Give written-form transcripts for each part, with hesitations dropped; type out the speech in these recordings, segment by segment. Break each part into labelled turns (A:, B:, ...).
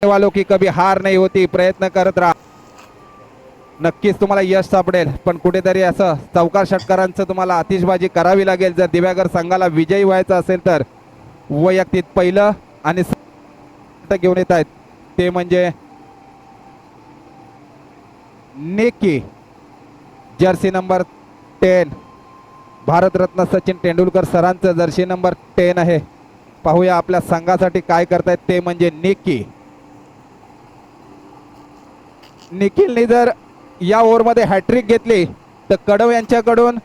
A: वालों की कभी हार नहीं होती, प्रयत्न करत राहा, नक्कीच तुम्हाला यश सापडेल. पण कुठेतरी असं चौकार षटकारांचं तुम्हाला आतिषबाजी करावी लागेल जर दिव्यागर संघाला विजयी व्हायचं असेल तर. वैयक्तिक पहिलं आणि घेऊन येत आहेत ते म्हणजे निकी, जर्सी नंबर 10, भारतरत्न सचिन तेंडुलकर सरांचं जर्सी नंबर 10 आहे. पाहूया आपल्या संघासाठी काय करतायत ते म्हणजे निकी. निखिलने जर या ओव्हरमध्ये हॅट्रिक घेतली तर कडव यांच्याकडून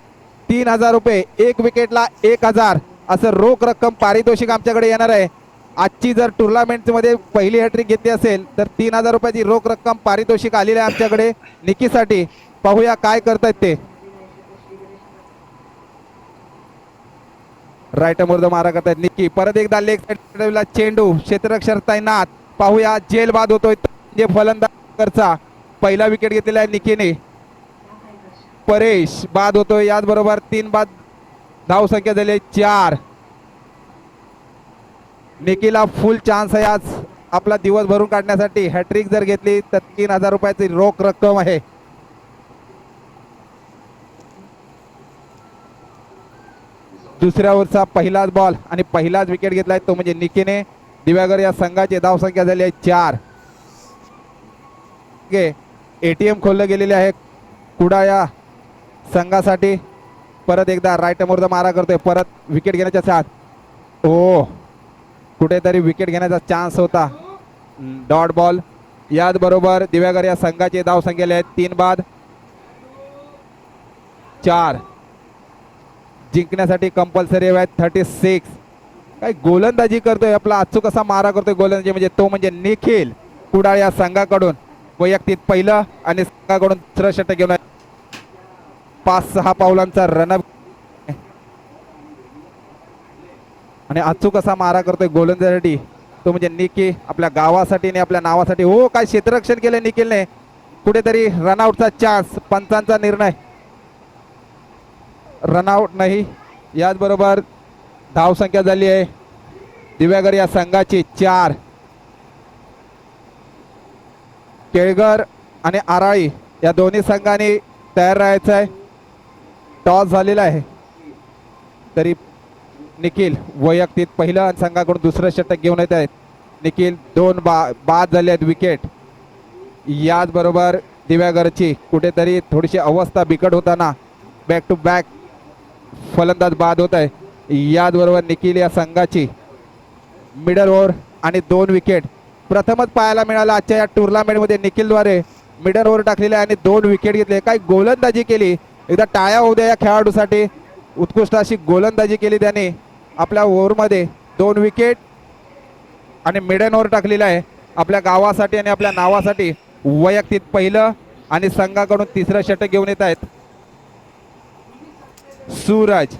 A: 3000 रुपये, एक विकेटला 1000 असं रोख रक्कम पारितोषिक आमच्याकडे येणार आहे. आजची जर टुर्नामेंटमध्ये पहिली हॅट्रिक घेतली असेल तर 3000 रुपयाची रोख रक्कम पारितोषिक आलेली आहे आमच्याकडे निकीसाठी. पाहूया काय करतायत ते. राईट मुर्द मारा करतायत निकी. परत एकदा लेग साईडला चेंडू, क्षेत्ररक्षक तैनात. पाहूया जेल बाद होतोय म्हणजे फलंदाजचा पहिला विकेट घेतलेला आहे निकीने. परेश बाद होतोय, याच बरोबर 3 बाद. धाव संख्या झाली 4. निकीला फुल चान्स आहे आज आपला दिवस भरून काढण्यासाठी. हॅट्रिक जर घेतली तर 3000 रुपयाची रोख रक्कम आहे. दुसऱ्या ओव्हरचा पहिलाच बॉल आणि पहिलाच विकेट घेतलाय तो म्हणजे निकीने. दिव्यागर या संघाची धाव संख्या झाली आहे 4. एटीएम खोलले गेलेले आहे कुडा या संघासाठी. परत एकदा राईट मोर्द मारा करतोय, परत विकेट घेण्याचा चान्स. ओ, कुठेतरी विकेट घेण्याचा चान्स होता. Dot ball. याच बरोबर दिव्यागर या संघाची धाव संख्या आहेत 3 बाद. 4 जिंकण्यासाठी कंपल्सरी आहे 36. काय गोलंदाजी करतोय आपला अचूक कसा मारा करतोय गोलंदाजी म्हणजे तो म्हणजे निखिल कुडाळ या संघाकडून. वैयक्तिक पहिलं आणि संघाकडून दुसरं षटक घेऊन 5-6 पावलांचा रनअप आणि अचूक कसा मारा करतोय गोलंदाजीसाठी तो म्हणजे निकी. आपल्या गावासाठी आणि आपल्या नावासाठी. हो, काय क्षेत्ररक्षण केलं निखिलने. कुठेतरी रनआउटचा चान्स. पंचांचा निर्णय रनआउट नाही. याच बरोबर धाव संख्या झाली आहे दिव्यागर या संघाची 4. केळगर आणि आराळी या दोन्ही संघांनी तयार राहायचं आहे. टॉस झालेला आहे तरी निखिल वैयक्तिक पहिलं आणि संघाकडून दुसरं षटक घेऊन येत आहेत. निखिल 2 बाद झाले आहेत विकेट. याच बरोबर दिव्यागरची कुठेतरी थोडीशी अवस्था बिकट होताना बॅक टू बॅक फलंदाज बाद होत आहे. याच बरोबर निखिल या संघाची मिडल ओव्हर आणि 2 विकेट प्रथमच पाहायला मिळाला आजच्या या टुर्नामेंटमध्ये. निखिलद्वारे मिडल ओव्हर टाकलेले आणि 2 विकेट घेतले. काय गोलंदाजी केली. एकदा टाळ्या होऊ द्या या खेळाडूसाठी. उत्कृष्ट अशी गोलंदाजी केली त्याने. आपल्या ओव्हरमध्ये 2 विकेट आणि मिडल ओव्हर टाकलेला आहे आपल्या गावासाठी आणि आपल्या नावासाठी. वैयक्तिक पहिलं आणि संघाकडून तिसरं षटक घेऊन येत आहेत सूरज.